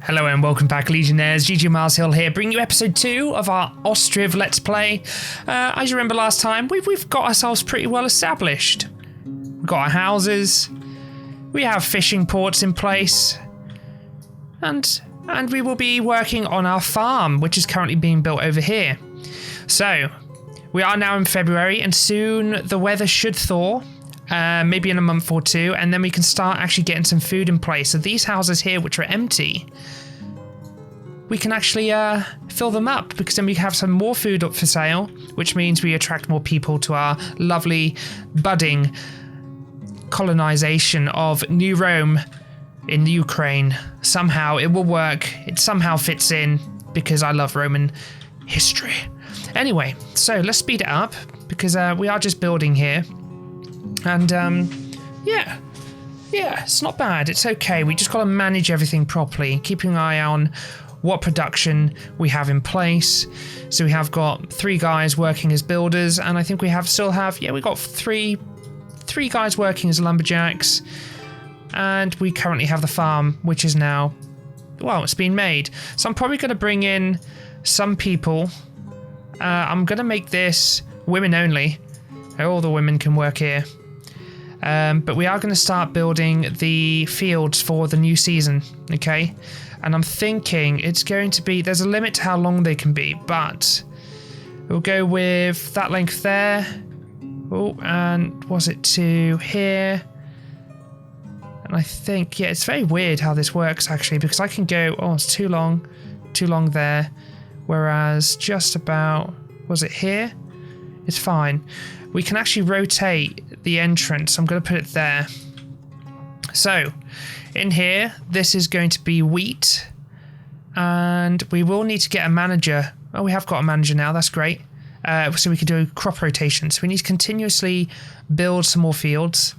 Hello and welcome back, Legionnaires. GGMarZhill here, bringing you episode 2 of our Ostriv Let's Play. As you remember last time, we've got ourselves pretty well established. We've got our houses, we have fishing ports in place, and we will be working on our farm, which is currently being built over here. So, we are now in February, and soon the weather should thaw. Maybe in a month or two, and then we can start actually getting some food in place. So these houses here, which are empty, we can actually fill them up, because then we have some more food up for sale, which means we attract more people to our lovely budding colonization of New Rome in Ukraine. Somehow it will work. It somehow fits in, because I love Roman history. Anyway, so let's speed it up, because we are just building here. And, yeah, it's not bad. It's okay. We just got to manage everything properly, keeping an eye on what production we have in place. So we have got 3 guys working as builders, and I think we still have, we got three guys working as lumberjacks, and we currently have the farm, which is now, well, it's been made. So I'm probably going to bring in some people. I'm going to make this women only. All the women can work here. But we are going to start building the fields for the new season, okay? And I'm thinking it's going to be, there's a limit to how long they can be, but we'll go with that length there. Oh, and was it to here? And I think, it's very weird how this works actually, because I can go, it's too long there. Whereas just about, was it here? It's fine. We can actually rotate the entrance. I'm going to put it there. So, in here, this is going to be wheat. And we will need to get a manager. Oh, we have got a manager now. That's great. So we can do crop rotation. So we need to continuously build some more fields.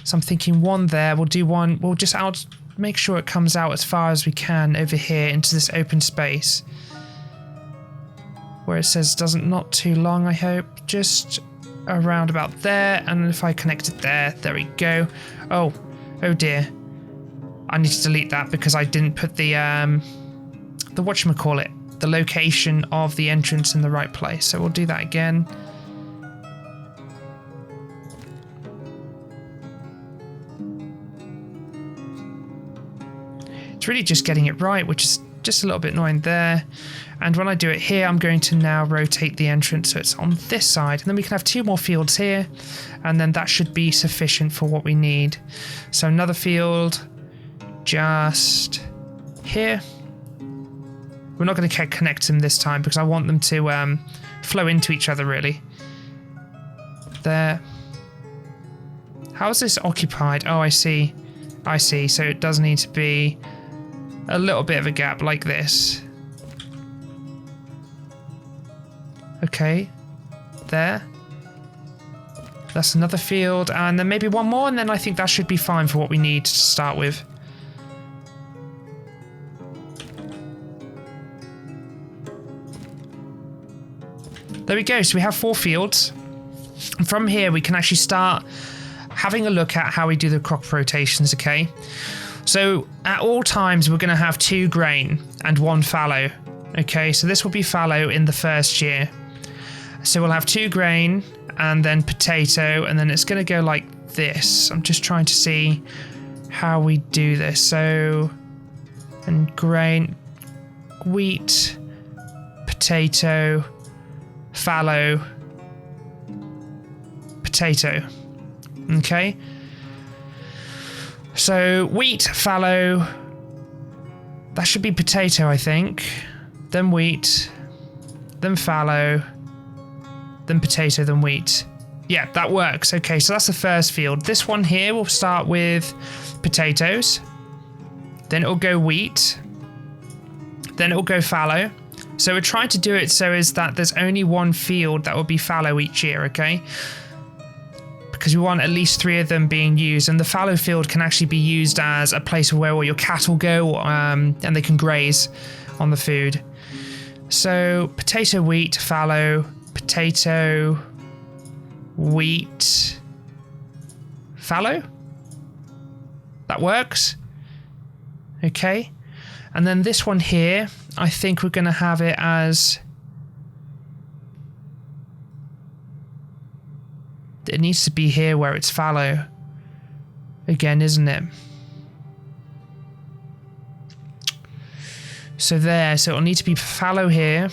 So I'm thinking one there. We'll do one. We'll just make sure it comes out as far as we can over here into this open space. Where it says not too long, I hope. Just around about there, and if I connect it there we go. Oh dear, I need to delete that because I didn't put the whatchamacallit, the location of the entrance in the right place. So we'll do that again. It's really just getting it right, which is just a little bit annoying there. And when I do it here, I'm going to now rotate the entrance so it's on this side. And then we can have 2 more fields here. And then that should be sufficient for what we need. So another field just here. We're not going to connect them this time because I want them to flow into each other, really. There. How is this occupied? Oh, I see. So it does need to be a little bit of a gap like this. Okay, there. That's another field, and then maybe one more, and then I think that should be fine for what we need to start with. There we go, so we have 4 fields. And from here, we can actually start having a look at how we do the crop rotations, okay? So at all times, we're going to have 2 grain and 1 fallow. Okay, so this will be fallow in the first year. So we'll have 2 grain and then potato, and then it's going to go like this. I'm just trying to see how we do this. So, and grain, wheat, potato, fallow, potato. Okay. So wheat, fallow, that should be potato, I think. Then wheat, then fallow, then potato, then wheat. Yeah, that works. Okay, so that's the first field. This one here will start with potatoes. Then it'll go wheat. Then it'll go fallow. So we're trying to do it so is that there's only 1 field that will be fallow each year, okay? Because we want at least 3 of them being used. And the fallow field can actually be used as a place where all your cattle go, and they can graze on the food. So potato, wheat, fallow, potato, wheat, fallow. That works. Okay. And then this one here, I think we're going to have it as... It needs to be here where it's fallow. Again, isn't it? So there, so it'll need to be fallow here.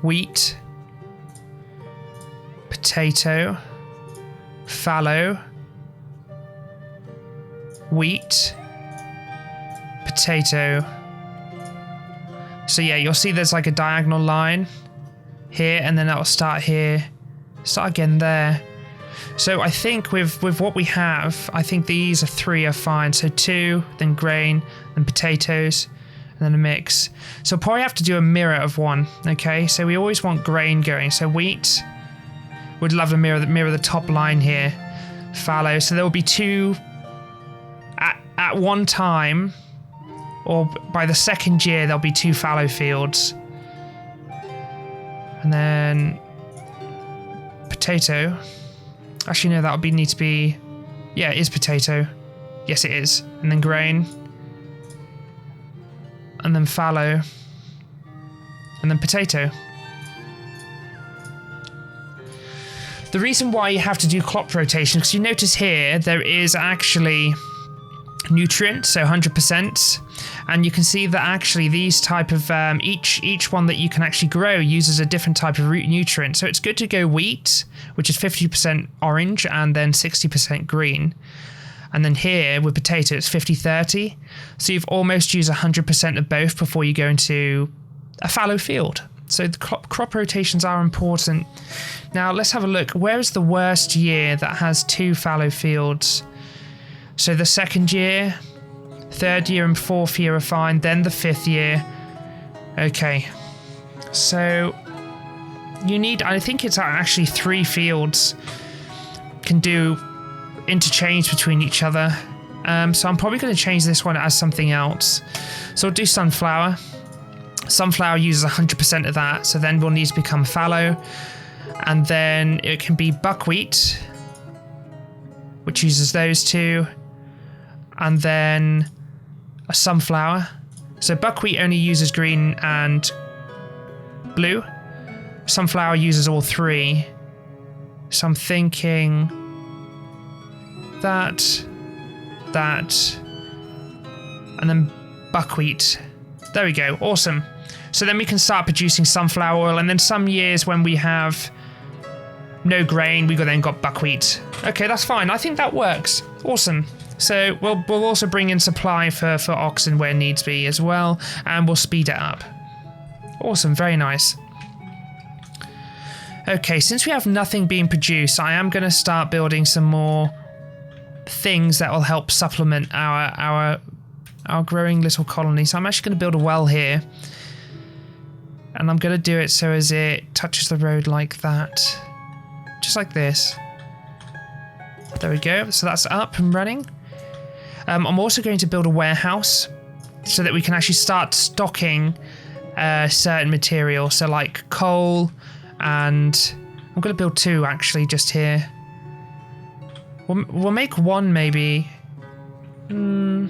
Wheat. Potato. Fallow. Wheat. Potato. So yeah, you'll see there's like a diagonal line here, and then that'll start here. Start again there. So I think with what we have, I think these 3 are fine. So 2, then grain, then potatoes, and then a mix. So we'll probably have to do a mirror of 1. Okay, so we always want grain going. So wheat, would love to mirror the top line here. Fallow. So there will be 2 at one time, or by the 2nd year there'll be 2 fallow fields. And then potato. Actually, no, that would need to be... Yeah, it is potato. Yes, it is. And then grain. And then fallow. And then potato. The reason why you have to do crop rotation, because you notice here, there is actually nutrient, so 100%. And you can see that actually these type of... each one that you can actually grow uses a different type of root nutrient. So it's good to go wheat, which is 50% orange and then 60% green. And then here with potato, it's 50-30. So you've almost used 100% of both before you go into a fallow field. So the crop rotations are important. Now let's have a look. Where is the worst year that has 2 fallow fields? So the 2nd year, 3rd year and 4th year are fine. Then the 5th year. Okay. So you need, I think it's actually 3 fields can do interchange between each other. So I'm probably going to change this one as something else. So we'll do sunflower. Sunflower uses 100% of that, so then we'll need to become fallow. And then it can be buckwheat, which uses those 2. And then a sunflower. So buckwheat only uses green and blue. Sunflower uses all 3. So I'm thinking that, and then buckwheat. There we go. Awesome. So then we can start producing sunflower oil, and then some years when we have no grain, we then got buckwheat. Okay, that's fine. I think that works. Awesome. So we'll also bring in supply for oxen where needs be as well, and we'll speed it up. Awesome. Very nice. Okay, since we have nothing being produced, I am going to start building some more things that will help supplement our growing little colony. So I'm actually going to build a well here, and I'm going to do it so as it touches the road like that, just like this. There we go. So that's up and running. I'm also going to build a warehouse so that we can actually start stocking certain material, so like coal, and I'm going to build 2 actually just here. We'll make 1 maybe. Yeah,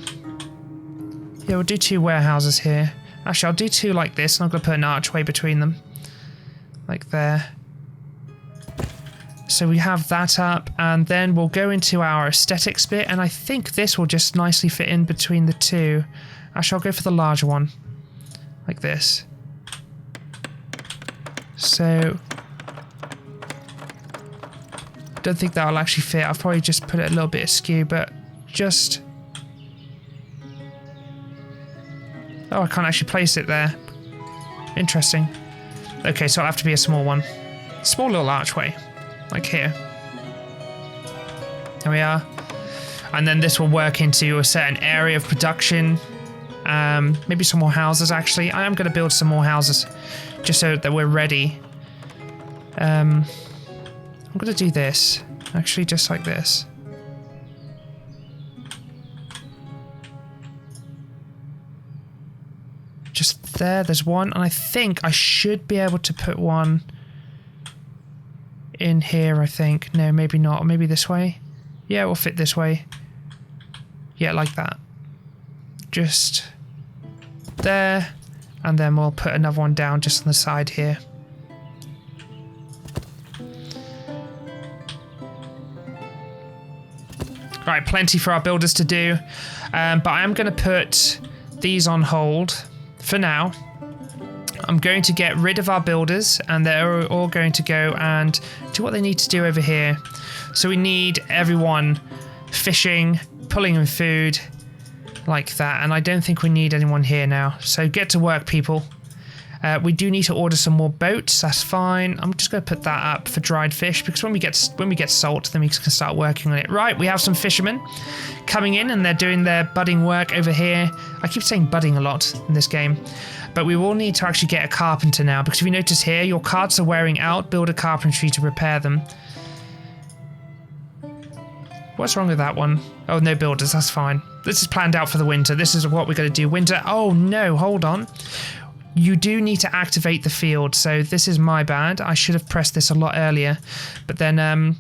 we'll do 2 warehouses here. Actually, I'll do 2 like this, and I'm going to put an archway between them. Like there. So we have that up, and then we'll go into our aesthetics bit, and I think this will just nicely fit in between the 2. Actually, I'll go for the larger one. Like this. So don't think that'll actually fit. I'll probably just put it a little bit askew, but just... Oh, I can't actually place it there. Interesting. Okay, so it'll have to be a small one. Small little archway. Like here. There we are. And then this will work into a certain area of production. Maybe some more houses, actually. I am going to build some more houses, just so that we're ready. I'm going to do this. Actually, just like this. Just there, there's one. And I think I should be able to put one in here, I think. No, maybe not. Maybe this way. Yeah, it will fit this way. Yeah, like that. Just there, and then we'll put another one down just on the side here. Right, plenty for our builders to do, but I am going to put these on hold for now. I'm going to get rid of our builders, and they're all going to go and do what they need to do over here. So we need everyone fishing, pulling in food, like that, and I don't think we need anyone here now. So get to work, people. We do need to order some more boats. That's fine. I'm just going to put that up for dried fish, because when we get salt, then we can start working on it. Right, we have some fishermen coming in, and they're doing their budding work over here. I keep saying budding a lot in this game, but we will need to actually get a carpenter now, because if you notice here, your carts are wearing out. Build a carpentry to repair them. What's wrong with that one? Oh, no builders. That's fine. This is planned out for the winter. This is what we're going to do. Winter. Oh, no. Hold on. You do need to activate the field, so this is my bad. I should have pressed this a lot earlier, but then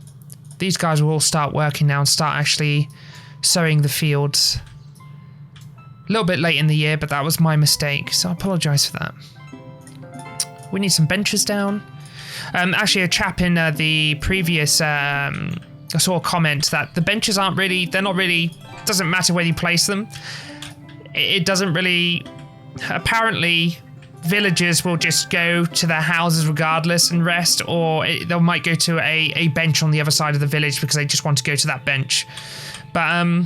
these guys will all start working now and start actually sowing the fields. A little bit late in the year, but that was my mistake, so I apologise for that. We need some benches down. Actually, a chap in the previous I saw a comment that the benches aren't really, they're not really, doesn't matter where you place them. It doesn't really, apparently villagers will just go to their houses regardless and rest, or they might go to a bench on the other side of the village because they just want to go to that bench. But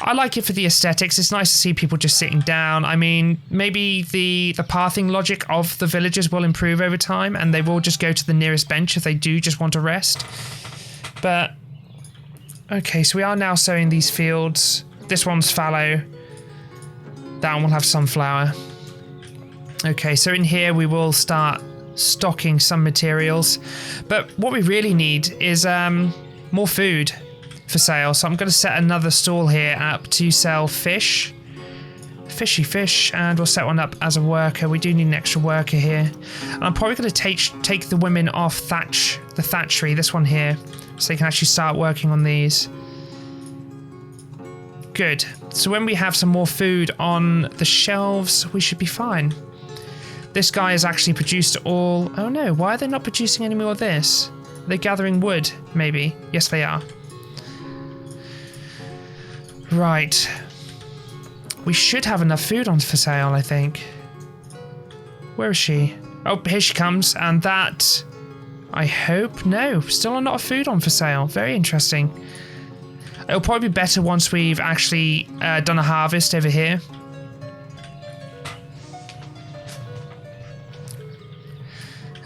I like it for the aesthetics. It's nice to see people just sitting down. I mean, maybe the pathing logic of the villagers will improve over time, and they will just go to the nearest bench if they do just want to rest. But okay, so we are now sowing these fields. This one's fallow. That one will have sunflower. Okay, so in here we will start stocking some materials. But what we really need is more food for sale. So I'm going to set another stall here up to sell fish. Fishy fish, and we'll set one up as a worker. We do need an extra worker here. And I'm probably going to take the women off the thatchery, this one here, so they can actually start working on these. Good. So when we have some more food on the shelves, we should be fine. This guy has actually produced all... Oh no, why are they not producing any more of this? Are they gathering wood, maybe? Yes, they are. Right. We should have enough food on for sale, I think. Where is she? Oh, here she comes, and that... I hope... No, still not food on for sale. Very interesting. It'll probably be better once we've actually done a harvest over here.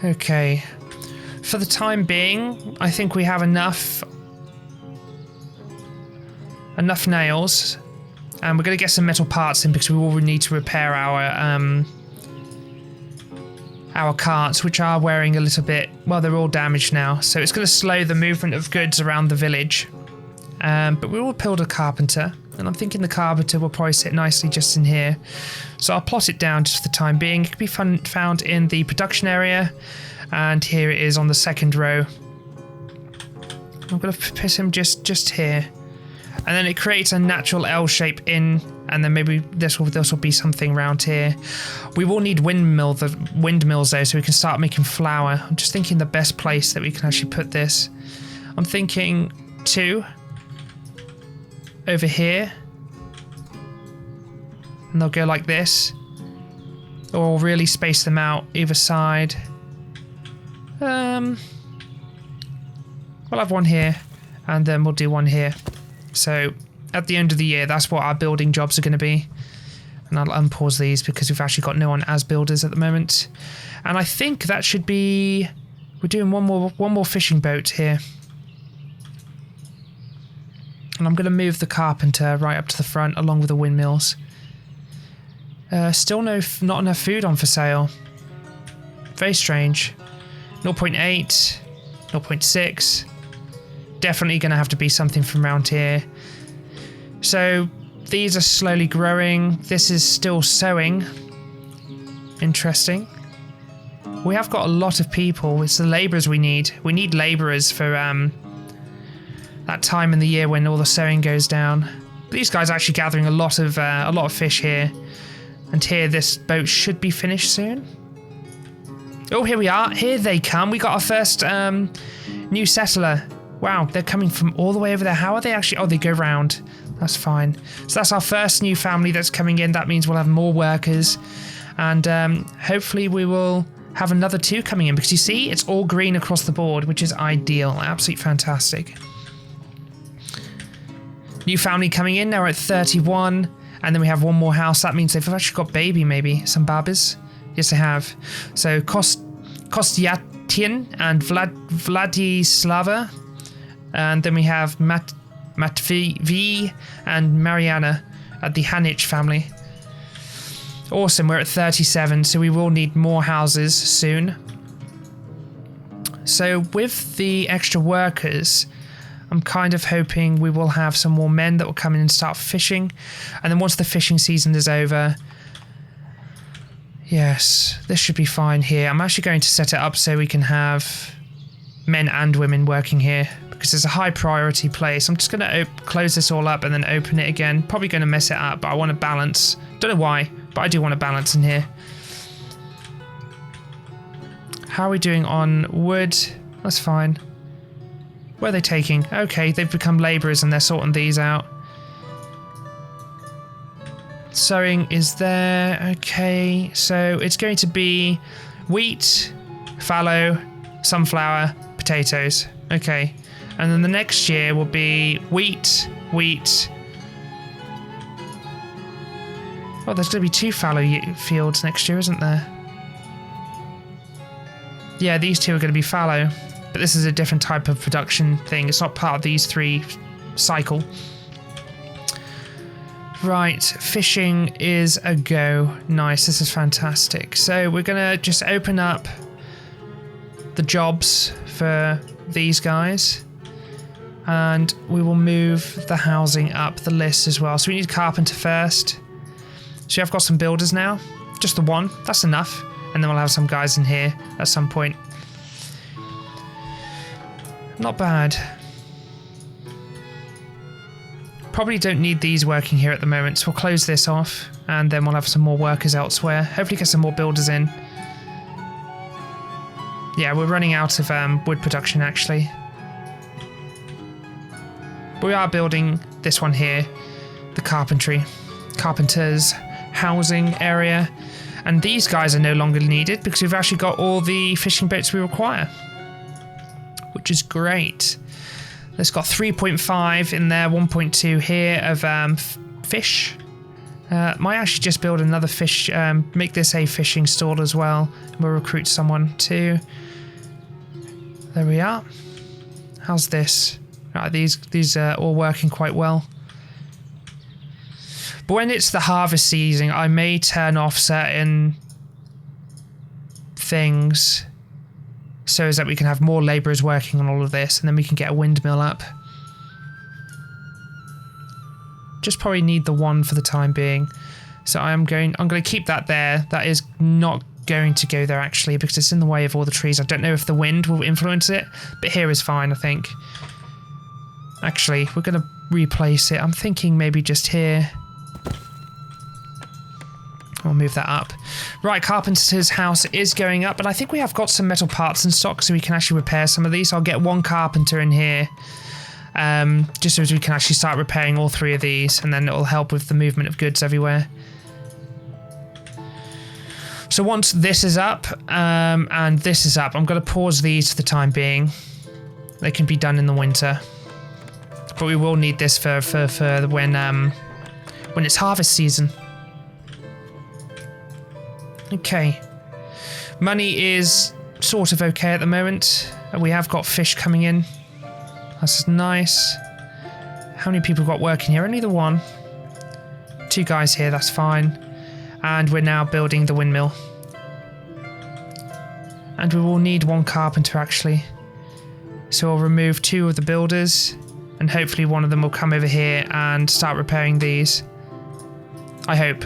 Okay. For the time being, I think we have enough nails. And we're going to get some metal parts in because we will need to repair our carts, which are wearing a little bit... Well, they're all damaged now. So it's going to slow the movement of goods around the village. But we will build a carpenter, and I'm thinking the carpenter will probably sit nicely just in here. So I'll plot it down just for the time being. It can be found in the production area, and here it is on the second row. I'm going to put him just here, and then it creates a natural L shape in, and then maybe this will be something around here. We will need windmills though, so we can start making flour. I'm just thinking the best place that we can actually put this. I'm thinking 2. Over here, and they'll go like this, or we'll really space them out either side. We'll have one here, and then we'll do one here. So at the end of the year, that's what our building jobs are going to be. And I'll unpause these because we've actually got no one as builders at the moment. And I think that should be... We're doing one more fishing boat here. And I'm going to move the carpenter right up to the front along with the windmills. Still not enough food on for sale. Very strange. 0.8, 0.6. Definitely going to have to be something from around here. So these are slowly growing. This is still sowing. Interesting. We have got a lot of people. It's the labourers we need. We need labourers for that time in the year when all the sowing goes down. These guys are actually gathering a lot of fish here. And here, this boat should be finished soon. Oh, here we are. Here they come. We got our first new settler. Wow, they're coming from all the way over there. How are they actually? Oh, they go round. That's fine. So that's our first new family that's coming in. That means we'll have more workers. And hopefully we will have another 2 coming in. Because you see, it's all green across the board, which is ideal. Absolutely fantastic. New family coming in. Now we're at 31. And then we have one more house. That means they've actually got baby, maybe. Some babas. Yes, they have. So Kostyatian and Vladislava. And then we have Matvey and Mariana at the Hanich family. Awesome, we're at 37, so we will need more houses soon. So with the extra workers, I'm kind of hoping we will have some more men that will come in and start fishing. And then once the fishing season is over, yes, this should be fine here. I'm actually going to set it up so we can have men and women working here because it's a high priority place. I'm just going to close this all up and then open it again. Probably going to mess it up, but I want to balance. Don't know why, but I do want to balance in here. How are we doing on wood? That's fine. Where are they taking? Okay, they've become labourers and they're sorting these out. Sowing is there. Okay, so it's going to be wheat, fallow, sunflower, potatoes. Okay, and then the next year will be wheat. Oh, there's going to be 2 fallow fields next year, isn't there? Yeah, these 2 are going to be fallow, but this is a different type of production thing. It's not part of these 3 cycle. Right, fishing is a go. Nice, this is fantastic. So we're going to just open up the jobs for these guys. And we will move the housing up the list as well. So we need a carpenter first. So I've got some builders now. Just the 1, that's enough. And then we'll have some guys in here at some point. Not bad. Probably don't need these working here at the moment, so we'll close this off and then we'll have some more workers elsewhere. Hopefully get some more builders in. Yeah, we're running out of wood production actually. But we are building this one here, the carpenter's housing area. And these guys are no longer needed because we've actually got all the fishing boats we require, which is great. It's got 3.5 in there, 1.2 here of fish. Might actually just build another fish, make this a fishing stall as well. We'll recruit someone too. There we are. How's this? Right, these are all working quite well. But when it's the harvest season, I may turn off certain things so that we can have more labourers working on all of this, and then we can get a windmill up. Just probably need the 1 for the time being. So I'm going to keep that there. That is not going to go there actually because it's in the way of all the trees. I don't know if the wind will influence it, but here is fine, I think. Actually, we're going to replace it. I'm thinking maybe just here. I'll move that up. Right, carpenter's house is going up, but I think we have got some metal parts in stock so we can actually repair some of these. So I'll get 1 carpenter in here, just so as we can actually start repairing all 3 of these, and then it'll help with the movement of goods everywhere. So once this is up, and this is up, I'm going to pause these for the time being. They can be done in the winter. But we will need this for when it's harvest season. Okay. Money is sort of okay at the moment. We have got fish coming in. That's nice. How many people got working here? Only the 1. 2 guys here, that's fine. And we're now building the windmill. And we will need 1 carpenter actually. So I'll remove 2 of the builders. And hopefully one of them will come over here and start repairing these. I hope.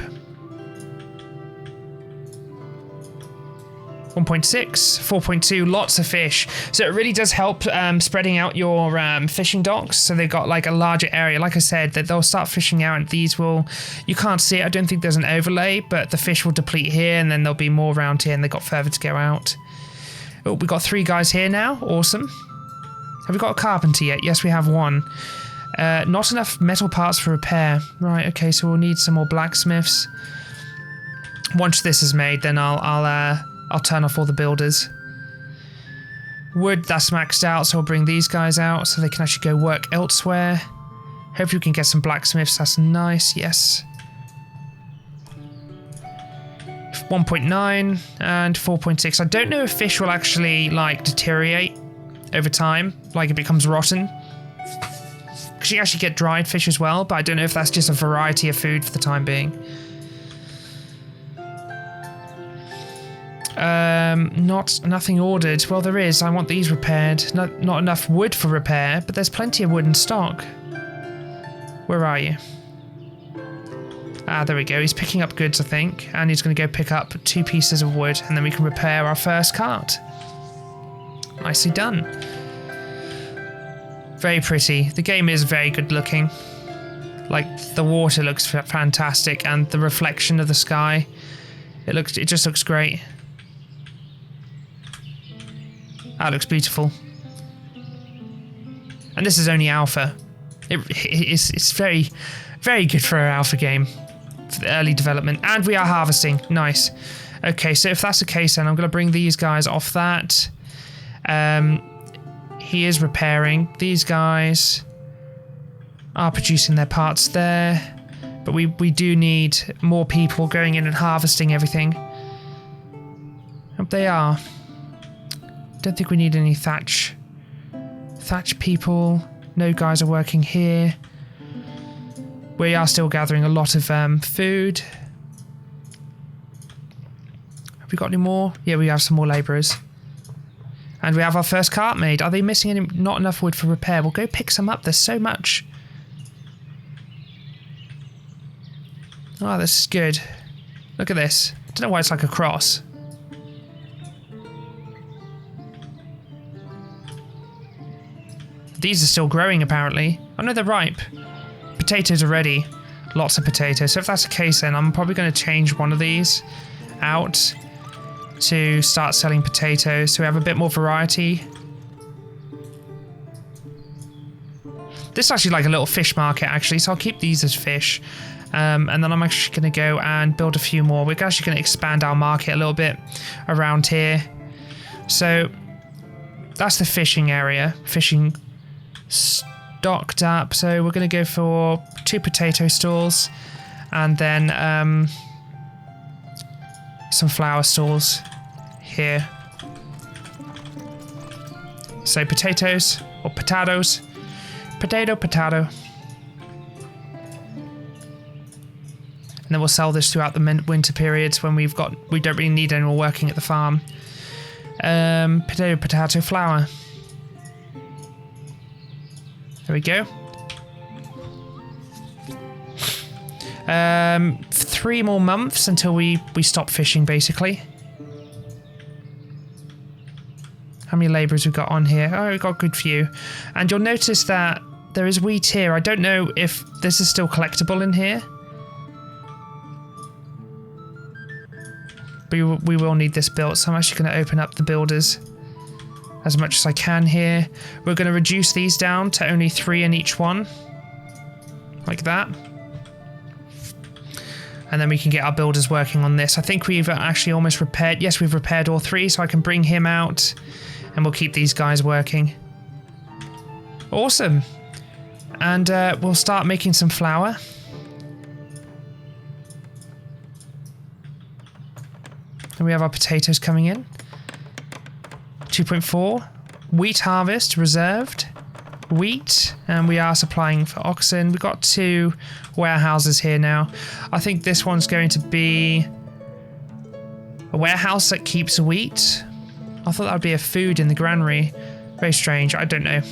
1.6, 4.2, lots of fish. So it really does help spreading out your fishing docks. So they've got like a larger area. Like I said, that they'll start fishing out and these will, you can't see it. I don't think there's an overlay, but the fish will deplete here and then there'll be more around here and they've got further to go out. Oh, we've got 3 guys here now. Awesome. Have we got a carpenter yet? Yes, we have one. Not enough metal parts for repair. Right, okay, so we'll need some more blacksmiths. Once this is made, then I'll turn off all the builders. Wood, that's maxed out, so I'll bring these guys out so they can actually go work elsewhere. Hopefully we can get some blacksmiths, that's nice, yes. 1.9 and 4.6. I don't know if fish will actually, like, deteriorate over time, like it becomes rotten. Because you actually get dried fish as well, but I don't know if that's just a variety of food for the time being. Nothing ordered. Well, there is. I want these repaired. Not enough wood for repair, but there's plenty of wood in stock. Where are you? Ah, there we go. He's picking up goods, I think, and he's going to go pick up 2 pieces of wood, and then we can repair our first cart. Nicely done. Very pretty. The game is very good looking. Like, the water looks fantastic, and the reflection of the sky. It just looks great. That looks beautiful. And this is only alpha. It's very, very good for an alpha game. For the early development. And we are harvesting. Nice. Okay, so if that's the case, then I'm going to bring these guys off that. He is repairing. These guys are producing their parts there. But we do need more people going in and harvesting everything. Hope they are. Don't think we need any thatch people. No guys are working here. We are still gathering a lot of food. Have we got any more? Yeah, we have some more labourers. And we have our first cart made. Are they missing any? Not enough wood for repair. We'll go pick some up. There's so much. Oh, this is good. Look at this. I don't know why it's like a cross. These are still growing, apparently. Oh no, they're ripe. Potatoes are ready. Lots of potatoes. So if that's the case, then I'm probably going to change one of these out to start selling potatoes so we have a bit more variety. This is actually like a little fish market, actually, so I'll keep these as fish. And then I'm actually going to go and build a few more. We're actually going to expand our market a little bit around here. So that's the fishing area. Fishing stocked up. So we're going to go for 2 potato stalls and then some flower stalls here. So potatoes or potatoes. Potato, potato. And then we'll sell this throughout the winter periods when we don't really need anyone working at the farm. Potato, potato, flour. There we go. 3 more months until we stop fishing, basically. How many labourers we've got on here? Oh, we've got a good few. And you'll notice that there is wheat here. I don't know if this is still collectible in here. But we will need this built, so I'm actually going to open up the builders as much as I can here. We're going to reduce these down to only 3 in each one. Like that. And then we can get our builders working on this. I think we've actually almost repaired. Yes, we've repaired all 3, so I can bring him out. And we'll keep these guys working. Awesome. And we'll start making some flour. And we have our potatoes coming in. 2.4. Wheat harvest reserved. Wheat. And we are supplying for oxen. We've got 2 warehouses here now. I think this one's going to be a warehouse that keeps wheat. I thought that would be a food in the granary. Very strange. I don't know.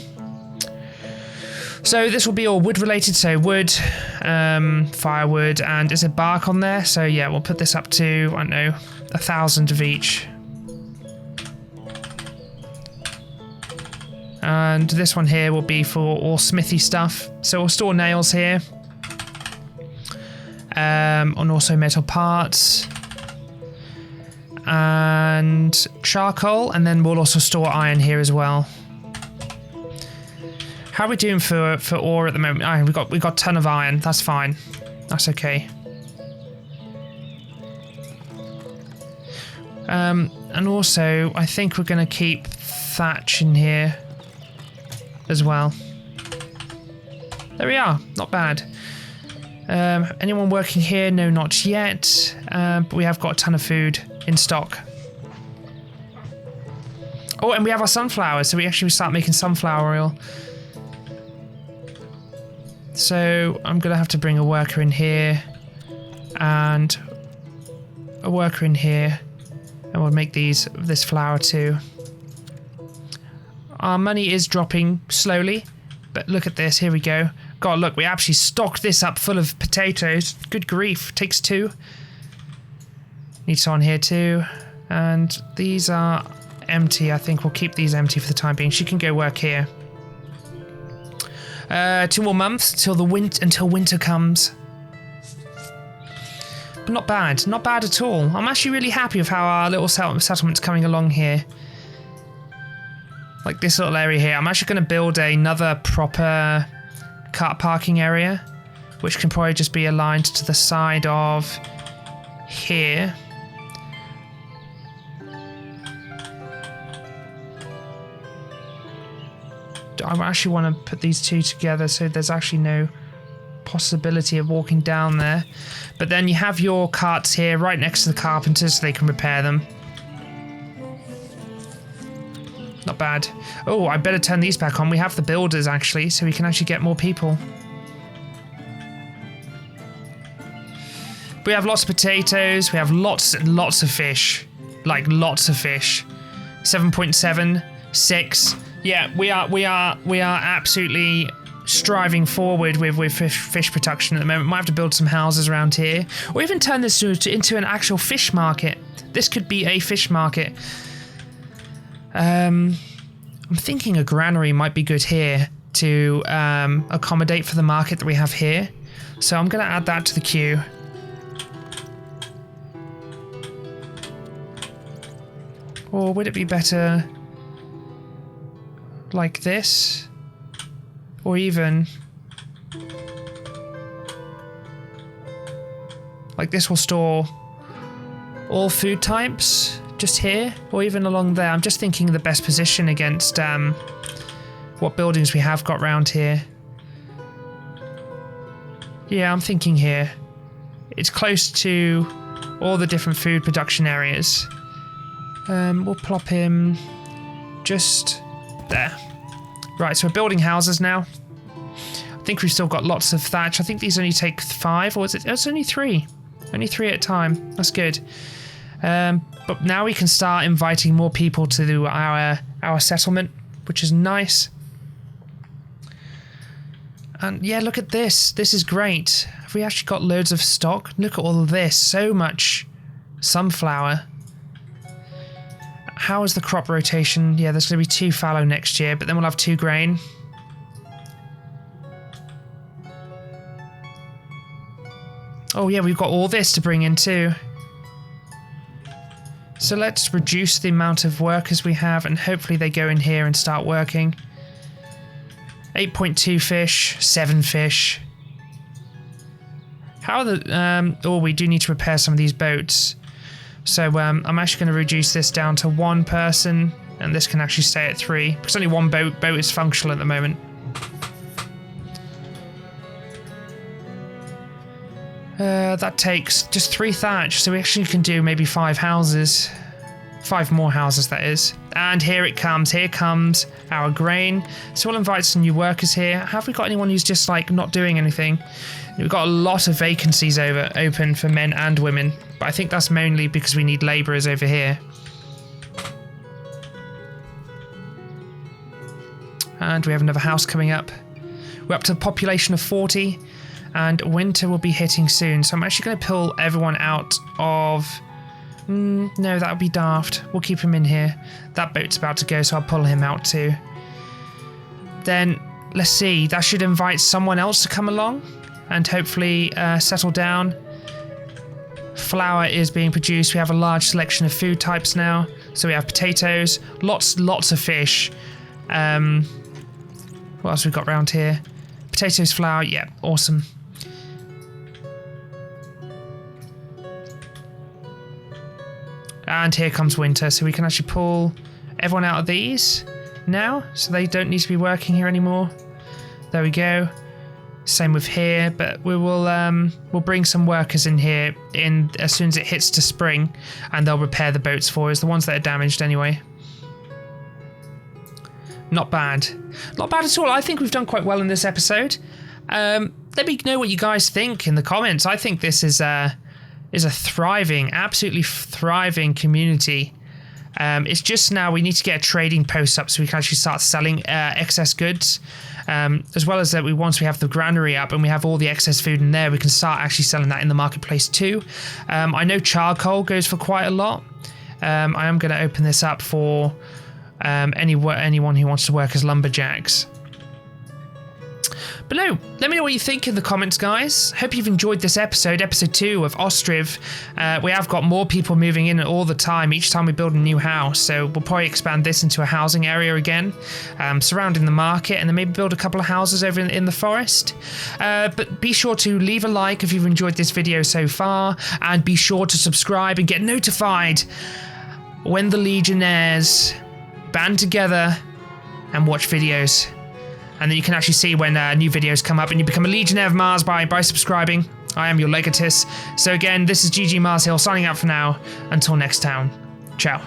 So this will be all wood related. So wood, firewood, and is it bark on there? So yeah, we'll put this up to, I don't know, 1,000 of each. And this one here will be for all smithy stuff. So we'll store nails here. And also metal parts. And charcoal. And then we'll also store iron here as well. How are we doing for ore at the moment? Iron, we got a ton of iron. That's fine. That's okay. And also, I think we're going to keep thatch in here as well. There we are. Not bad. Anyone working here? No, not yet. But we have got a ton of food in stock. Oh, and we have our sunflowers, so we actually start making sunflower oil. So I'm going to have to bring a worker in here and a worker in here. And we'll make this flour too. Our money is dropping slowly, but look at this. Here we go. God, look, we actually stocked this up full of potatoes. Good grief. Takes 2. Need some here too. And these are empty. I think we'll keep these empty for the time being. She can go work here. 2 more months until winter comes. But not bad. Not bad at all. I'm actually really happy with how our little settlement's coming along here. Like this little area here. I'm actually going to build another proper car parking area, which can probably just be aligned to the side of here. I actually want to put these two together so there's actually no possibility of walking down there. But then you have your carts here right next to the carpenters so they can repair them. Not bad. Oh, I better turn these back on. We have the builders actually, so we can actually get more people. We have lots of potatoes. We have lots and lots of fish. Like lots of fish. 7.7, 6. Yeah, we are absolutely striving forward with fish production at the moment. Might have to build some houses around here, or even turn this into an actual fish market. This could be a fish market. I'm thinking a granary might be good here to accommodate for the market that we have here. So I'm going to add that to the queue. Or would it be better like this? Or even like this will store all food types just here, or even along there. I'm just thinking the best position against what buildings we have got round here. Yeah, I'm thinking here. It's close to all the different food production areas. We'll plop him just there. Right, so we're building houses now. I think we've still got lots of thatch. I think these only take 5, or is it? It's only 3. Only 3 at a time. That's good. But now we can start inviting more people to our settlement, which is nice. And yeah, look at this. This is great. Have we actually got loads of stock? Look at all of this. So much sunflower. How is the crop rotation? Yeah, there's going to be 2 fallow next year, but then we'll have 2 grain. Oh yeah, we've got all this to bring in too. So let's reduce the amount of workers we have, and hopefully they go in here and start working. 8.2 fish, 7 fish. How are the... oh, we do need to repair some of these boats. So I'm actually going to reduce this down to 1 person, and this can actually stay at 3, because only 1 boat is functional at the moment. That takes just 3 thatch, so we actually can do maybe 5 houses. 5 more houses, that is. And here it comes. Here comes our grain. So we'll invite some new workers here. Have we got anyone who's just like not doing anything? We've got a lot of vacancies open for men and women, but I think that's mainly because we need labourers over here. And we have another house coming up. We're up to a population of 40, and winter will be hitting soon. So I'm actually going to pull everyone out of... no, that would be daft. We'll keep him in here. That boat's about to go, so I'll pull him out too. then let's see. That should invite someone else to come along and hopefully settle down. Flour is being produced. We have a large selection of food types now. So we have potatoes, lots of fish. What else we got around here? Potatoes, flour, yeah, awesome. And here comes winter, so we can actually pull everyone out of these now, so they don't need to be working here anymore. There we go. Same with here, but we will we'll bring some workers in here as soon as it hits to spring, and they'll repair the boats for us, the ones that are damaged anyway. Not bad. Not bad at all. I think we've done quite well in this episode. Let me know what you guys think in the comments. I think this is a thriving, absolutely thriving community. It's just now we need to get a trading post up so we can actually start selling excess goods. As well as that, once we have the granary up and we have all the excess food in there, we can start actually selling that in the marketplace too. I know charcoal goes for quite a lot. I am going to open this up for anyone who wants to work as lumberjacks. But no, let me know what you think in the comments, guys. Hope you've enjoyed this episode 2 of Ostriv. We have got more people moving in all the time, each time we build a new house. So we'll probably expand this into a housing area again, surrounding the market, and then maybe build a couple of houses over in the forest. But be sure to leave a like if you've enjoyed this video so far, and be sure to subscribe and get notified when the Legionnaires band together and watch videos. And then you can actually see when new videos come up, and you become a Legionnaire of Mars by subscribing. I am your Legatus. So again, this is GGMarZhill signing out for now. Until next time, ciao.